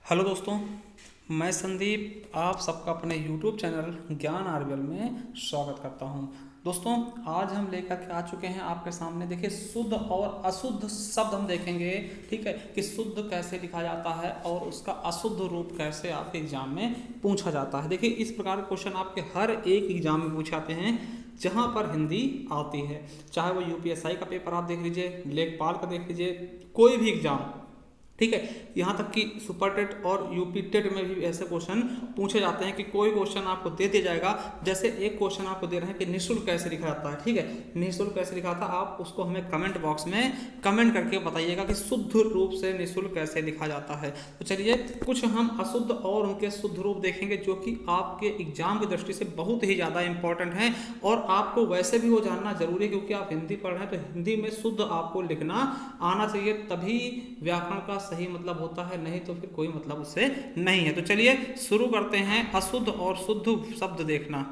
Hello दोस्तों, मैं संदीप आप सबका अपने YouTube चैनल ज्ञान आरबीएल में स्वागत करता हूं। दोस्तों, आज हम लेकर के आ चुके हैं आपके सामने। देखिए, शुद्ध और अशुद्ध शब्द हम देखेंगे। ठीक है कि शुद्ध कैसे लिखा जाता है और उसका अशुद्ध रूप कैसे आपके एग्जाम में पूछा जाता है। देखिए, इस प्रकार के क्वेश्चन आपके हर एक एग्जाम में पूछे जाते हैं जहां पर हिंदी आती है। चाहे वो यूपीएसआई का पेपर आप देख लीजिए, लेखपाल का देख लीजिए, कोई भी एग्जाम। ठीक है, यहाँ तक कि सुपर टेट और यूपी टेट में भी ऐसे क्वेश्चन पूछे जाते हैं कि कोई क्वेश्चन आपको दे दिया जाएगा। जैसे एक क्वेश्चन आपको दे रहे हैं कि निःशुल्क कैसे लिखा जाता है। ठीक है, निःशुल्क कैसे लिखा था, आप उसको हमें कमेंट बॉक्स में कमेंट करके बताइएगा कि शुद्ध रूप से निःशुल्क कैसे लिखा जाता है। तो चलिए, कुछ हम अशुद्ध और उनके शुद्ध रूप देखेंगे जो कि आपके एग्जाम की दृष्टि से बहुत ही ज़्यादा इंपॉर्टेंट हैं और आपको वैसे भी वो जानना जरूरी है, क्योंकि आप हिंदी पढ़ रहे हैं तो हिंदी में शुद्ध आपको लिखना आना चाहिए, तभी व्याकरण का सही मतलब होता है, नहीं तो फिर कोई मतलब उससे नहीं है। तो चलिए शुरू करते हैं अशुद्ध और शुद्ध शब्द देखना।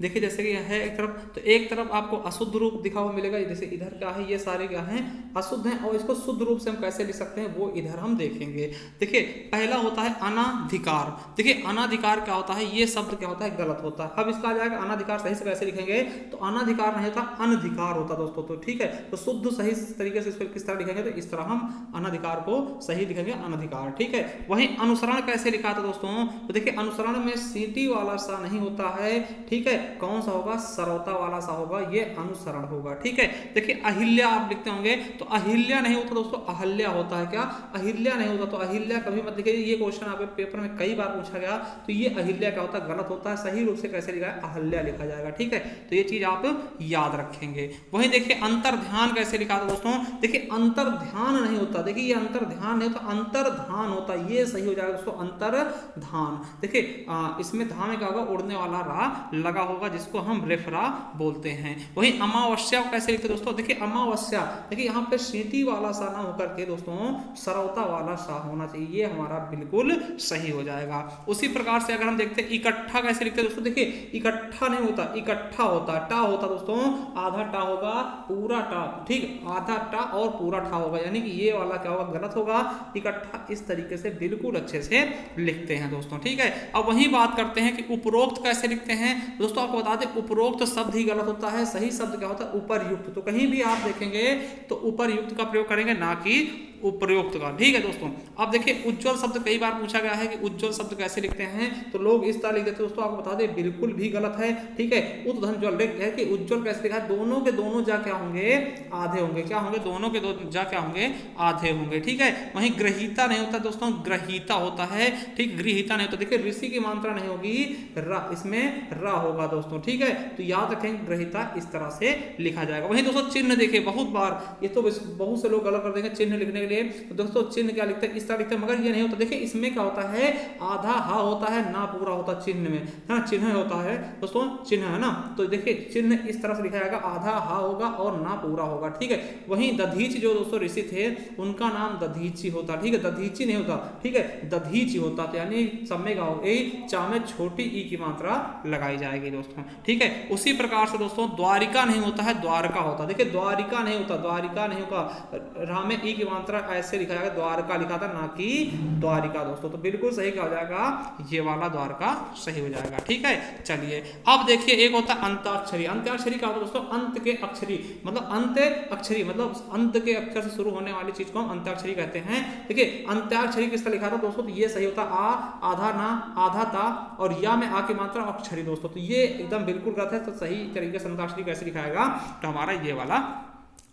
देखिए, जैसे कि यह है एक तरफ, तो एक तरफ आपको अशुद्ध रूप दिखा हुआ मिलेगा। जैसे इधर क्या है, ये सारे क्या हैं, अशुद्ध हैं, और इसको शुद्ध रूप से हम कैसे लिख सकते हैं वो इधर हम देखेंगे। देखिए, पहला होता है अनाधिकार। देखिए, अनाधिकार क्या होता है, ये शब्द क्या होता है, गलत होता है। अब इसका आ जाएगा अनाधिकार सही से कैसे लिखेंगे, तो अनाधिकार नहीं होता, अनधिकार होता दोस्तों। तो ठीक है, तो शुद्ध सही तरीके से इसको किस तरह लिखेंगे, तो इस तरह हम अनाधिकार को सही लिखेंगे, अनधिकार। ठीक है, वहीं अनुसरण कैसे लिखा था दोस्तों, तो देखिए अनुसरण में सीटी वाला सा नहीं होता है। ठीक है, कौन सा होगा, सरौता वाला सा होगा, ये अनुसरण होगा। ठीक है, देखिए अहिल्या आप लिखते होंगे तो अहिल्या नहीं होता दोस्तों, अहल्या होता है। क्या, अहिल्या नहीं होता, तो अहिल्या कभी मत लिखिए। ये क्वेश्चन आपके पेपर में कई बार पूछा गया, तो ये अहिल्या क्या होता है, गलत होता है। सही रूप से कैसे लिखा है, अहल्या लिखा जाएगा। ठीक है, तो ये चीज आप याद रखेंगे। वहीं देखिए अंतर ध्यान कैसे लिखा था दोस्तों, देखिए अंतर ध्यान नहीं होता, देखिए ये अंतर ध्यान नहीं होता, अंतर ध्यान होता, ये सही हो जाएगा दोस्तों, अंतर ध्यान। देखिए इसमें धा में क्या होगा, उड़ने वाला रा लगा होगा, जिसको हम रेफरा बोलते हैं। वहीं अमावस्या कैसे लिखते दोस्तों, देखिए अमावस्या, देखिए यहाँ पे सीटी वाला सा ना होकर के दोस्तों सरौता वाला सा होना चाहिए, ये हमारा बिल्कुल सही हो जाएगा। उसी प्रकार से अगर हम देखते हैं इकट्ठा कैसे लिखते हैं दोस्तों, देखिए इकट्ठा नहीं होता, इकट्ठा होता, टा होता दोस्तों, आधा टा होगा, पूरा टा। ठीक, आधा टा और पूरा टा होगा, यानी कि ये वाला क्या होगा, गलत होगा। इकट्ठा इस तरीके से बिल्कुल अच्छे से लिखते हैं दोस्तों। ठीक है, अब वही बात करते हैं कि उपरोक्त कैसे लिखते हैं दोस्तों। आपको बता दें, उपरोक्त शब्द ही गलत होता है, सही शब्द क्या होता है, उपरयुक्त। तो कहीं भी आप देखेंगे तो उपरयुक्त का प्रयोग करेंगे, ना कि उपरोक्त का। ठीक है दोस्तों, अब देखिए उज्जवल शब्द कई बार पूछा गया है कि उज्जवल शब्द कैसे लिखते हैं, तो लोग इस तरह लिख देते हैं दोस्तों। आपको बता दें बिल्कुल भी गलत है। ठीक है, उद्धंजल है कि उज्जवल कैसे लिखा है, दोनों के दोनों जा क्या होंगे, आधे होंगे। क्या होंगे, दोनों के दो जा क्या होंगे, आधे होंगे। ठीक है, वहीं ग्रहीता नहीं होता दोस्तों, ग्रहीता होता है। ठीक, गृहीता नहीं होता। देखिए ऋषि की मात्रा नहीं होगी, इसमें रा होगा दोस्तों। ठीक है, तो याद रखेंगे ग्रहीता इस तरह से लिखा जाएगा। वहीं दोस्तों चिन्ह देखिए, बहुत बार ये तो बहुत से लोग गलत कर देंगे चिन्ह लिखने के लिए। तो दोस्तों चिन्ह क्या लिखते हैं, इस तरह लिखते हैं, मगर ये नहीं होता। देखिए इसमें क्या होता है, आधा हा होता है, ना पूरा होता चिन्ह में, है ना, चिन्ह होता है दोस्तों, चिन्ह है ना। तो देखिए चिन्ह इस तरह से लिखा जाएगा, आधा हा होगा और ना पूरा होगा। ठीक है, वहीं दधीच जो दोस्तों ऋषि थे उनका नाम दधीची होता। ठीक है, दधीची नहीं होता, ठीक है, दधीची होता। तो यानी समय का चा में छोटी ई की मात्रा लगाई जाएगी दोस्तों। ठीक है, उसी प्रकार से दोस्तों द्वारिका नहीं होता है, द्वारका होता। देखिए द्वारिका नहीं होता, द्वारिका नहीं होगा, रा में ई की मात्रा ऐसे लिखा जाएगा, द्वारका लिखा था, ना कि द्वारिका दोस्तों। तो बिल्कुल सही क्या हो जाएगा, ये वाला द्वारका सही हो जाएगा। ठीक है, चलिए अब देखिए एक होता है अंताक्षरी। अंताक्षरी क्या होता है दोस्तों, अंत के अक्षरी, मतलब अंत अक्षरी, मतलब अंत के अक्षर से शुरू होने वाली चीज को हम अंताक्षरी कहते हैं। देखिए अंत्याक्षरी किसका लिखा था दोस्तों, तो ये सही होता, आ आधा ना, आधा ता, और या में आ की मात्रा अक्षरी दोस्तों। तो ये एकदम बिल्कुल गलत है। तो सही तरीके से अंताक्षरी कैसे लिखाएगा, तो हमारा ये वाला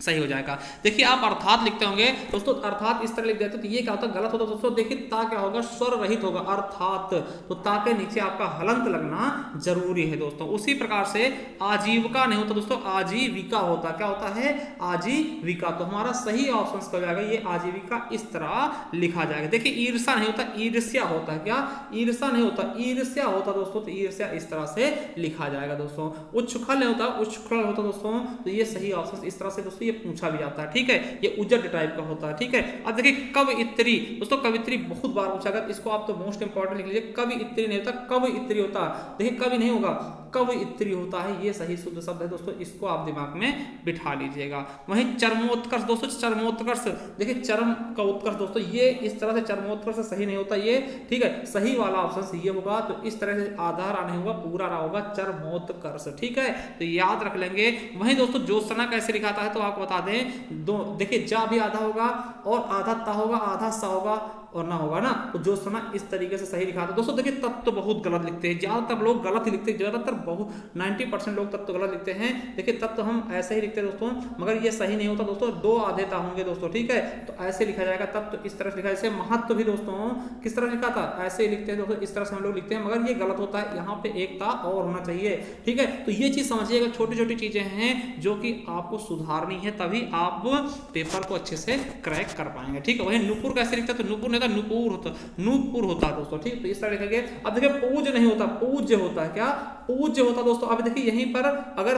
सही हो जाएगा। देखिए आप अर्थात लिखते होंगे दोस्तों, अर्थात इस तरह लिख देते तो ये क्या होता है, गलत होता दोस्तों। देखिए ता क्या होगा, स्वर रहित होगा, अर्थात। तो ता के नीचे आपका हलंत लगना जरूरी है दोस्तों। उसी प्रकार से आजीविका नहीं होता दोस्तों, आजीविका होता। क्या होता है, आजीविका। तो हमारा सही ऑप्शन क्या हो जाएगा, ये आजीविका इस तरह लिखा जाएगा। देखिए ईर्षा नहीं होता, ईर्ष्या होता है। क्या, ईर्षा नहीं होता, ईर्ष्या होता दोस्तों। तो ईर्ष्या इस तरह से लिखा जाएगा दोस्तों। उच्छृंखल नहीं होता, उच्छृंखल होता दोस्तों। तो ये सही ऑप्शन इस तरह से दोस्तों पूछा भी जाता है। ठीक है, ये उज्जड टाइप का होता है। ठीक है, अब देखिए कवयित्री दोस्तों, कवयित्री बहुत बार पूछा गया, इसको आप तो मोस्ट इंपॉर्टेंट लिख लीजिए। कवयित्री नहीं होता, कवयित्री होता। देखिए कवि नहीं होगा, कवयित्री होता है, ये सही शुद्ध शब्द है दोस्तों, इसको आप दिमाग में बिठा लीजिएगा। वहीं चरमोत्कर्ष दोस्तों, चरमोत्कर्ष देखिए चरम का उत्कर्ष दोस्तों, ये इस तरह से चरमोत्कर्ष सही नहीं होता ये, ठीक है, सही वाला ऑप्शन ये होगा। तो इस तरह से आधा रा नहीं होगा, पूरा रा होगा चरमोत्कर्ष, ठीक है, तो याद रख लेंगे। वहीं दोस्तों ज्योत्सना कैसे लिखाता है तो आपको बता दें, दो देखिए जा भी आधा होगा और आधा ता होगा, आधा सा होगा और ना होगा ना, तो ज्योत्सना इस तरीके से सही लिखा था दोस्तों। देखिए तत्व तो बहुत गलत लिखते हैं, ज्यादातर लोग गलत ही लिखते हैं, ज्यादातर बहुत 90% लोग तत्व गलत लिखते हैं। देखिए तत्व हम ऐसे ही लिखते हैं दोस्तों, मगर ये सही नहीं होता दोस्तों, दो आधेता होंगे दोस्तों, ठीक है, तो ऐसे लिखा जाएगा तत्व, इस तरह से लिखा। जैसे महत्व भी दोस्तों किस तरह लिखा था, ऐसे ही लिखते हैं दोस्तों, इस तरह से हम लोग लिखते हैं, मगर ये गलत होता है, यहाँ पे एक ता और होना चाहिए, ठीक है। तो ये चीज समझिएगा, छोटी छोटी चीजें हैं जो कि आपको सुधारनी है, तभी आप पेपर को अच्छे से क्रैक कर पाएंगे, ठीक है। वही नुपुर कैसे लिखते हैं तो नुपुर नहीं था, नुपुर होता, नूपुर होता है दोस्तों, ठीक, तो इस तरह लिखेंगे। अब देखिए पूज नहीं होता, पूज्य होता है, क्या पूज्य होता दोस्तों। अब देखिए यहीं पर अगर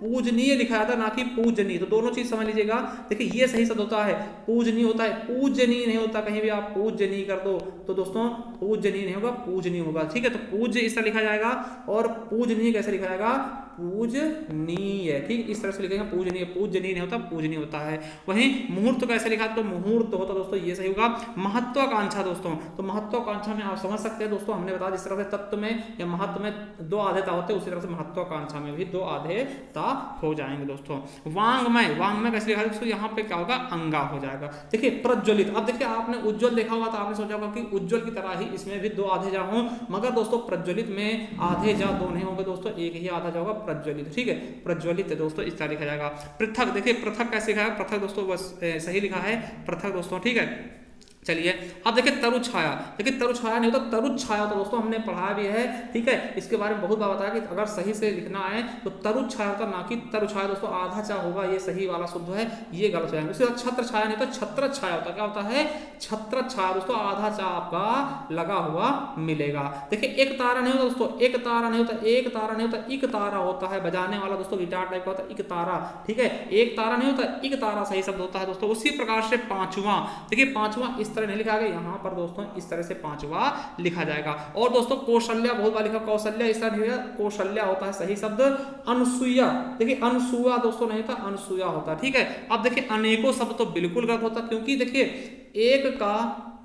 पूजनीय लिखा था ना कि पूजनीय, तो दोनों चीज समझ लीजिएगा। देखिए ये सही शब्द होता है, पूजनीय होता है, पूजनीय नहीं होता, कहीं भी आप पूजनीय कर दो तो दोस्तों पूजनीय नहीं होगा, पूजनीय होगा, ठीक है। तो पूज्य इस तरह लिखा जाएगा और पूजनीय कैसे लिखा जाएगा, पूजनीय, ठीक, इस तरह से लिखेंगे, पूजनीय, पूजनीय नहीं होता, पूजनीय होता है। वहीं मुहूर्त कैसे लिखा तो मुहूर्त होता दोस्तों, ये सही होगा। महत्वाकांक्षा दोस्तों, तो महत्वाकांक्षा में आप समझ सकते हैं दोस्तों, हमने बताया जिस तरह से तत्व में या महत्व में दो आधेता होते हैं, उसी तरह से महत्वाकांक्षा में भी दो आधेता हो जाएंगे दोस्तों। वांग्मय, वांग्मय कैसे लिखा दोस्तों, यहाँ पे क्या होगा, अंगा हो जाएगा। देखिए प्रज्वलित, अब देखिए आपने उज्ज्वल देखा होगा तो आपने सोचा होगा कि उज्ज्वल की तरह ही इसमें भी दो आधे जा हों, मगर दोस्तों प्रज्वलित में आधे जा दो नहीं होंगे दोस्तों, एक ही आधा जा होगा, प्रज्वलित, ठीक है, प्रज्वलित है दोस्तों, इस तरह लिखा जाएगा। पृथक, देखिए पृथक कैसे लिखा है, पृथक दोस्तों बस सही लिखा है, पृथक दोस्तों, ठीक है। चलिए अब देखिए तरु छाया, देखिए तरु छाया नहीं होता, तरु छाया होता दोस्तों, हमने पढ़ा भी है, ठीक है, इसके बारे में बहुत बार बताया कि अगर सही से लिखना है तो तरु छाया होता, ना कि तरु छाया दोस्तों, आधा चा होगा, ये सही वाला शुद्ध है, ये गलत हो जाएगा। उसके बाद छत्र छाया नहीं होता, छत्र छाया होता, क्या होता है, छत्र छाया दोस्तों, आधा चा आपका लगा हुआ मिलेगा। देखिए एक तारा नहीं होता दोस्तों, एक तारा नहीं होता, एक तारा नहीं होता, इक तारा होता है, बजाने वाला दोस्तों गिटार टाइप का होता है, इक तारा, ठीक है, एक तारा नहीं होता, इक तारा सही शब्द होता है दोस्तों। उसी प्रकार से पांचवा, देखिए पांचवा इस तरह नहीं लिखा गया, यहाँ पर दोस्तों इस तरह से पांचवा लिखा जाएगा। और दोस्तों कौशल्या बहुत बार लिखा, कौशल्या इस तरह नहीं, कौशल्या होता है सही शब्द। अनुसुईया, देखिए अनुसुआ दोस्तों नहीं था, अनुसुया होता, ठीक है। अब देखिए अनेकों शब्द तो बिल्कुल गलत होता, क्योंकि देखिए एक का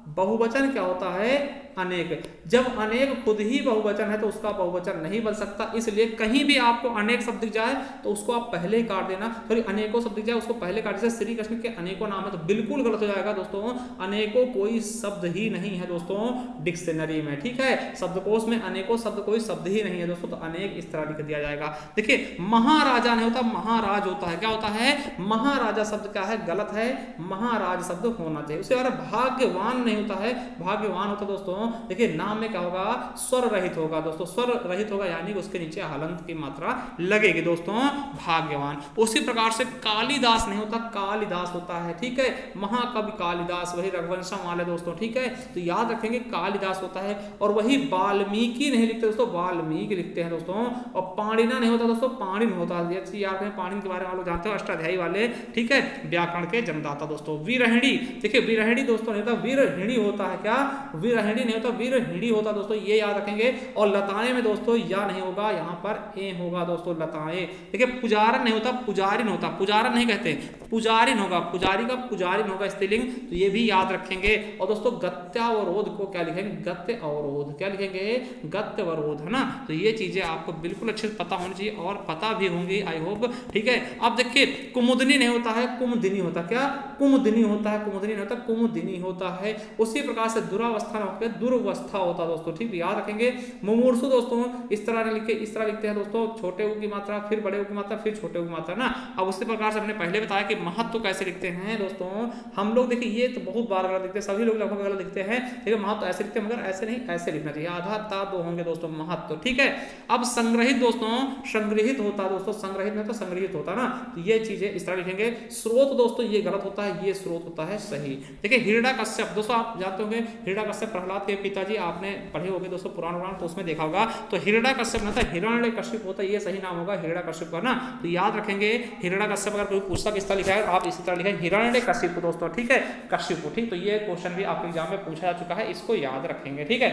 बहुवचन क्या होता है, अनेक, जब अनेक खुद ही बहुवचन है तो उसका बहुवचन नहीं बन सकता, इसलिए कहीं भी आपको अनेक शब्द दिख जाए तो उसको आप पहले ही काट देना, सॉरी अनेकों शब्द दिख जाए उसको पहले काट, जैसे श्री कृष्ण के अनेकों नाम है तो बिल्कुल गलत हो जाएगा दोस्तों, अनेकों कोई शब्द ही नहीं है दोस्तों डिक्शनरी में, ठीक है, शब्दकोश में अनेकों शब्द कोई शब्द ही नहीं है दोस्तों, तो अनेक इस तरह लिख दिया जाएगा। देखिए महाराजा नहीं होता, महाराज होता है, क्या होता है, महाराजा शब्द क्या है, गलत है, महाराज शब्द होना चाहिए। उसके बाद भाग्यवान नहीं होता है, भाग्यवान होता दोस्तों, देखिए नाम में क्या होगा, स्वर रहित होगा दोस्तों, स्वर रहित होगा यानी उसके नीचे हलंत की मात्रा लगेगी दोस्तों, भाग्यवान। उसी प्रकार से कालिदास नहीं होता, कालिदास होता है, ठीक है, महाकवि कालिदास, वही रघुवंशम वाले दोस्तों, ठीक है, तो याद रखेंगे कालिदास होता है। और वही वाल्मीकि नहीं लिखते दोस्तों, वाल्मीकि लिखते हैं दोस्तों। और पाणिना नहीं होता दोस्तों, पाणिन होता है, याद रखें पाणिन के बारे में आप लोग जानते हो, अष्टाध्यायी वाले, ठीक है, व्याकरण के जन्मदाता दोस्तों। विरहिणी, देखिए विरहिणी दोस्तों नहीं होता, विरहिणी होता है, क्या विरहिणी नहीं होता, विरहिणी होता दोस्तों, ये याद रखेंगे। और लताएं में दोस्तों या नहीं होगा, यहाँ पर ए होगा दोस्तों, लताएं। देखिए पुजारन नहीं होता, पुजारिन होता, पुजारन नहीं कहते, पुजारिन होगा, पुजारी का पुजारिन होगा स्त्रीलिंग, तो ये भी याद रखेंगे। और दोस्तों गत्यावरोध को क्या लिखेंगे, गत्य अवरोध, क्या लिखेंगे, गत्यावरोध, है ना। तो ये चीजें आपको बिल्कुल अच्छे से पता होनी चाहिए और पता भी होंगी आई होप, ठीक है। अब देखिए कुमुदनी नहीं होता है, कुमुदिनी होता, क्या कुमुदिनी होता है, कुमुदिनी नहीं होता, कुमुदिनी होता है। उसी प्रकार से दुरावस्था न होकर दुर्वस्था होता दोस्तों, ठीक, याद रखेंगे। मुमूर्षु दोस्तों इस तरह लिखे, इस तरह लिखते हैं दोस्तों, छोटे ऊ की मात्रा, फिर बड़े ऊ की मात्रा, फिर छोटे ऊ की मात्रा ना। अब उसी प्रकार से हमने पहले बताया कि महत्व कैसे लिखते हैं दोस्तों, हम लोग देखिए ये तो बहुत बार गलत लिखते हैं, सभी लोग लगभग गलत लिखते हैं, ठीक है, महत्व ऐसे लिखते हैं, मगर ऐसे नहीं, ऐसे लिखना चाहिए, आधा ता दो होंगे दोस्तों, महत्व, ठीक है। अब संग्रहित दोस्तों, संग्रहित होता दोस्तों, संग्रहित में तो संग्रहित होता ना, तो ये चीजें इस तरह लिखेंगे। स्रोत दोस्तों ये गलत होता है, ये स्रोत होता है सही। देखिए हिरण्यकश्यप दोस्तों, आप जानते होंगे हिरण्यकश्यप प्रहलाद के पिताजी, आपने पढ़े होंगे दोस्तों पुराण तो उसमें देखा होगा, तो हिरण्यकश्यप ना था, हिरण्यकश्यप होता है, ये सही नाम होगा हिरण्यकश्यप का ना, तो याद रखेंगे हिरण्यकश्यप। अगर कोई पूछता किस तरह लिखा है, आप इसी तरह लिखें हिरण्यकश्यप दोस्तों, ठीक है, कश्यप, ठीक, तो ये क्वेश्चन भी आपके एग्जाम में पूछा जा चुका है, इसको याद रखेंगे, ठीक है।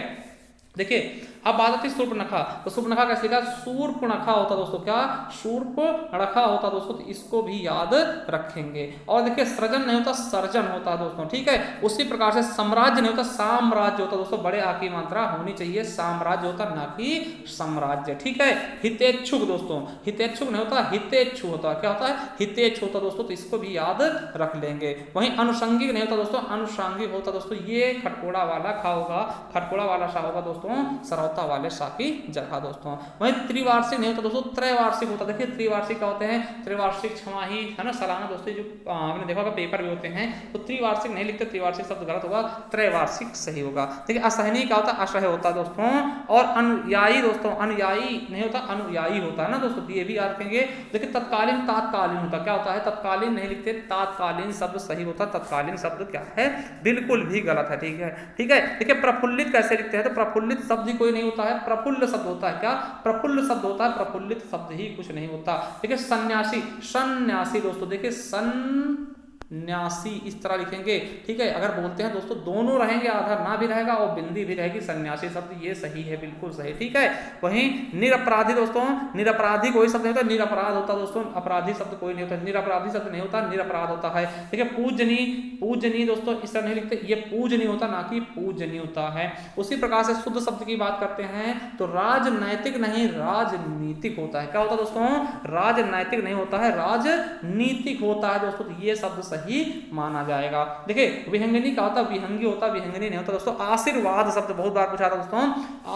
देखिए अब बात आती है शूर्पणखा। तो शूर्पणखा कैसे लिखा? शूर्पणखा होता दोस्तों क्या? शूर्पणखा होता दोस्तों। तो इसको भी याद रखेंगे। और देखिए सृजन नहीं होता, सर्जन होता है दोस्तों, ठीक है। उसी प्रकार से साम्राज्य नहीं होता, साम्राज्य होता दोस्तों। बड़े आ की मात्रा होनी चाहिए, साम्राज्य होता ना कि साम्राज्य, ठीक है। हितेच्छुक दोस्तों, हितेच्छुक नहीं होता, हितेच्छु होता। क्या होता है? हितेच्छु होता दोस्तों। तो इसको भी याद रख लेंगे। वहीं अनुषंगिक नहीं होता दोस्तों, अनुषांगिक होता दोस्तों। ये खटकोड़ा वाला खा होगा, खटकोड़ा वाला सा होगा दोस्तों, सरौता वाले सा की जगह दोस्तों। वहीं त्रिवार्षिक नहीं होता दोस्तों, त्रैवार्षिक होता। देखिए त्रिवार्षिक क्या होते हैं? त्रिवार्षिक छमाही है ना, सालाना दोस्तों, जो आपने देखा होगा पेपर भी होते हैं। तो त्रिवार्षिक नहीं लिखते, त्रिवार्षिक शब्द गलत होगा, त्रैवार्षिक सही होगा। देखिए असहनीय क्या होता है? असह्य होता दोस्तों। और अनुयायी दोस्तों, अनुयायी नहीं होता, अनुयायी होता है ना दोस्तों। ये भी याद रखेंगे। देखिए तत्कालीन, तात्कालीन होता। क्या होता है? तत्कालीन नहीं लिखते, तात्कालीन शब्द सही होता। तत्कालीन शब्द क्या है? बिल्कुल भी गलत है, ठीक है, ठीक है। देखिए प्रफुल्लित कैसे लिखते हैं? तो प्रफुल्लित शब्द ही कोई नहीं होता है, प्रफुल्ल शब्द होता है। क्या? प्रफुल्ल शब्द होता है, प्रफुल्लित शब्द ही कुछ नहीं होता। देखिए सन्यासी, सन्यासी दोस्तों, देखिए सन्यासी इस तरह लिखेंगे, ठीक है। अगर बोलते हैं दोस्तों दोनों रहेंगे, आधार ना भी रहेगा और बिंदी भी रहेगी, सन्यासी शब्द ये सही है, बिल्कुल सही, ठीक है। वहीं निरपराधी दोस्तों, निरपराधी कोई शब्द नहीं होता, निरपराध होता दोस्तों। अपराधी शब्द कोई नहीं होता, निरपराधी शब्द नहीं होता, निरपराध होता है। देखिए पूजनी, पूजनी दोस्तों इस तरह नहीं लिखते, ये पूजनी होता ना कि पूजनी होता है। उसी प्रकार से शुद्ध शब्द की बात करते हैं तो राजनैतिक नहीं, राजनीतिक होता है। क्या होता है दोस्तों? राजनैतिक नहीं होता है, राजनीतिक होता है दोस्तों। ये शब्द सही माना जाएगा। देखिए विहंगनी क्या होता है? विहंगी होता, विहंगनी नहीं होता दोस्तों। आशीर्वाद शब्द बहुत बार पूछा था दोस्तों,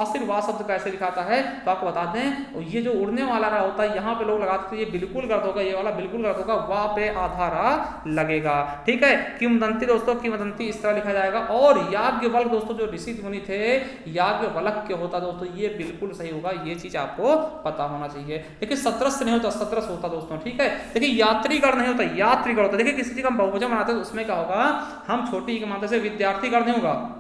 आशीर्वाद शब्द कैसे लिखाता है? तो आपको बता दें, ये जो उड़ने वाला रहा होता है, यहाँ पे लोग लगाते हैं, ये बिल्कुल गलत होगा, ये वाला बिल्कुल गलत होगा, वाह पे आधा रा लगेगा, ठीक है। किंवदंती दोस्तों, किंवदंती इस तरह लिखा जाएगा। और याज्ञवल्क्य दोस्तों, जो ऋषि मुनि थे, याज्ञवल्क्य होता दोस्तों, ये बिल्कुल सही होगा, ये चीज आपको पता होना चाहिए। देखिए सत्रस्य नहीं होता, सत्रस होता दोस्तों, ठीक है। देखिए यात्रीगण नहीं होता, यात्रीगण होता। देखिए किसी चीज का बहुवचन बनाते हैं तो उसमें क्या होगा? हम छोटी की मात्रा से विद्यार्थीगण नहीं होगा,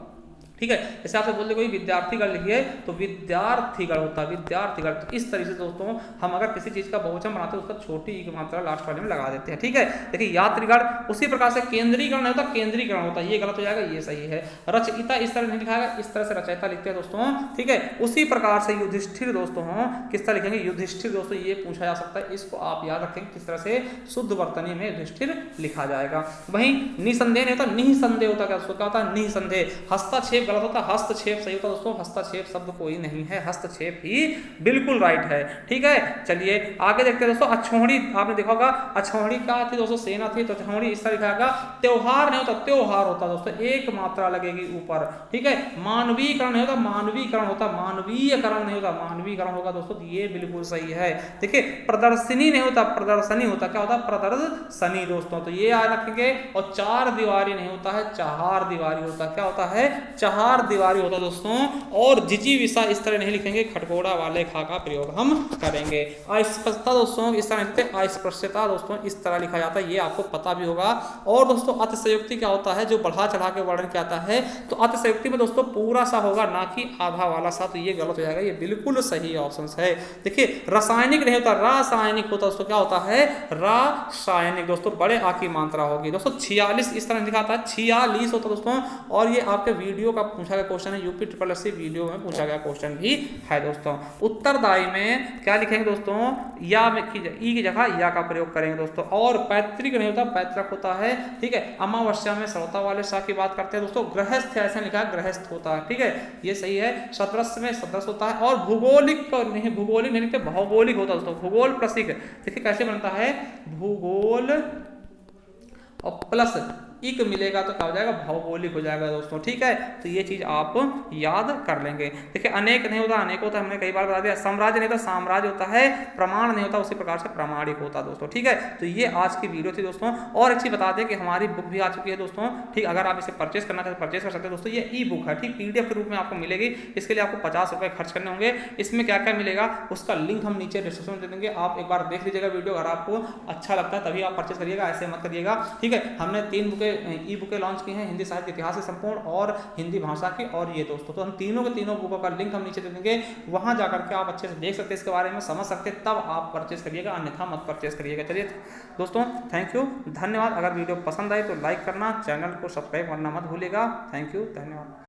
ठीक है। जैसे आपसे बोलते कोई विद्यार्थीगण लिखिए तो विद्यार्थीगण होता है, विद्यार्थीगण। तो इस तरीके से दोस्तों हम अगर किसी चीज का बहुवचन बनाते हैं उसका छोटी की मात्रा लास्ट वाले में लगा देते हैं, ठीक है। देखिए यात्रीगण। उसी प्रकार से केंद्रीकरण नहीं होता, केंद्रीकरण होता है, ये गलत हो जाएगा, ये सही है। रचयिता इस तरह नहीं लिखा है, इस तरह से रचयिता लिखते हैं दोस्तों, ठीक है। उसी प्रकार से युधिष्ठिर दोस्तों, किस तरह लिखेंगे? युधिष्ठिर दोस्तों, ये पूछा जा सकता है, इसको आप याद रखेंगे किस तरह से शुद्ध वर्तनी में युधिष्ठिर लिखा जाएगा। वहीं निसंदेह नहीं होता, निसंदेह होता। क्या होता है? निसंदेह। हस्तक्षेप गलत होता, हस्तक्षेप सही होता दोस्तों। हस्तक्षेप शब्द कोई नहीं है, हस्तक्षेप ही बिल्कुल राइट है, ठीक है। चलिए आगे देखते हैं दोस्तों। अछोहड़ी, आपने देखा होगा अछोहड़ी क्या थी दोस्तों? सेना थी, तो अछोहड़ी इस तरह लिखा जाएगा। त्योहार नहीं होता, त्योहार होता दोस्तों, एक मात्रा लगेगी ऊपर, ठीक है। मानवीकरण नहीं होता, मानवीकरण होता, मानवीयकरण नहीं होता, मानवीकरण होगा दोस्तों, ये बिल्कुल सही है। देखिए प्रदर्शनी नहीं होता, प्रदर्शनी होता। क्या होता? प्रदर्शनी दोस्तों, तो ये याद रखेंगे। और चार दीवारी नहीं होता है, चार दीवारी होता। क्या होता है? चार दीवारी होता दोस्तों। और जिजीविषा इस तरह नहीं लिखेंगे, खटकोड़ा वाले खा का प्रयोग हम करेंगे। अस्पष्टता दोस्तों इस तरह लिखते हैं, अस्पृश्यता दोस्तों इस तरह लिखा जाता है, ये आपको पता भी होगा। और दोस्तों अतिशयोक्ति क्या होता है? जो बढ़ा चढ़ा के वर्णन किया जाता है, तो अतिशयोक्ति में दोस्तों पूरा सा होगा ना कि आधा वाला सा, तो ये गलत हो जाएगा, ये बिल्कुल सही ऑप्शन है। देखिए रासायनिक नहीं होता, रासायनिक होता दोस्तों। क्या होता है? रासायनिक दोस्तों, बड़े आ की मात्रा होगी दोस्तों। 46 इस तरह लिखा था, 46 होता दोस्तों। और ये आपके वीडियो का पूछा गया क्वेश्चन है, यूपी SSC वीडियो में पूछा गया क्वेश्चन भी है दोस्तों। उत्तरदायी में क्या लिखेंगे दोस्तों? या में ई की जगह या का प्रयोग करेंगे दोस्तों। और पैतृक नहीं होता, पैतृक होता है, ठीक है। अमावस्या में श्रोता वाले सा की बात करते हैं दोस्तों। गृहस्थ ऐसा लिखा है, गृहस्थ होता है, ठीक है, ये सही है। सदृश में सदृश होता है। और भूगोलिक नहीं, भूगोलिक नहीं लिखते, भौगोलिक होता दोस्तों। भूगोल प्रसिक, देखिए कैसे बनता है? भूगोल और प्लस इक मिलेगा तो क्या हो जाएगा? भौगोलिक हो जाएगा दोस्तों, ठीक है। तो ये चीज आप याद कर लेंगे। देखिए अनेक नहीं होता, अनेक होता, हमने कई बार बता दिया। साम्राज्य नहीं होता, साम्राज्य होता है। प्रमाण नहीं होता, उसी प्रकार से प्रामाणिक होता दोस्तों, ठीक है। तो ये आज की वीडियो थी दोस्तों। और एक चीज बता दें कि हमारी बुक भी आ चुकी है दोस्तों, ठीक। अगर आप इसे परचेस करना चाहते हैं परचेस कर सकते हैं दोस्तों। ये ई बुक है, ठीक, PDF के रूप में आपको मिलेगी। इसके लिए आपको 50 रुपये खर्च करने होंगे। इसमें क्या क्या मिलेगा उसका लिंक हम नीचे डिस्क्रिप्शन में दे देंगे, आप एक बार देख लीजिएगा वीडियो। अगर आपको अच्छा लगता है तभी आप परचेस करिएगा, ऐसे मत करिएगा, ठीक है। हमने 3 बुकें ई बुकें लॉन्च की हैं, हिंदी साहित्य इतिहास से संपूर्ण और हिंदी भाषा की, और ये दोस्तों। तो हम तीनों के तीनों बुकों का लिंक हम नीचे दे देंगे, वहां जाकर के आप अच्छे से देख सकते हैं, इसके बारे में समझ सकते हैं, तब आप परचेस करिएगा, अन्यथा मत परचेस करिएगा। चलिए दोस्तों, थैंक यू, धन्यवाद। अगर वीडियो पसंद आए तो लाइक करना, चैनल को सब्सक्राइब करना मत भूलिएगा। थैंक यू, धन्यवाद।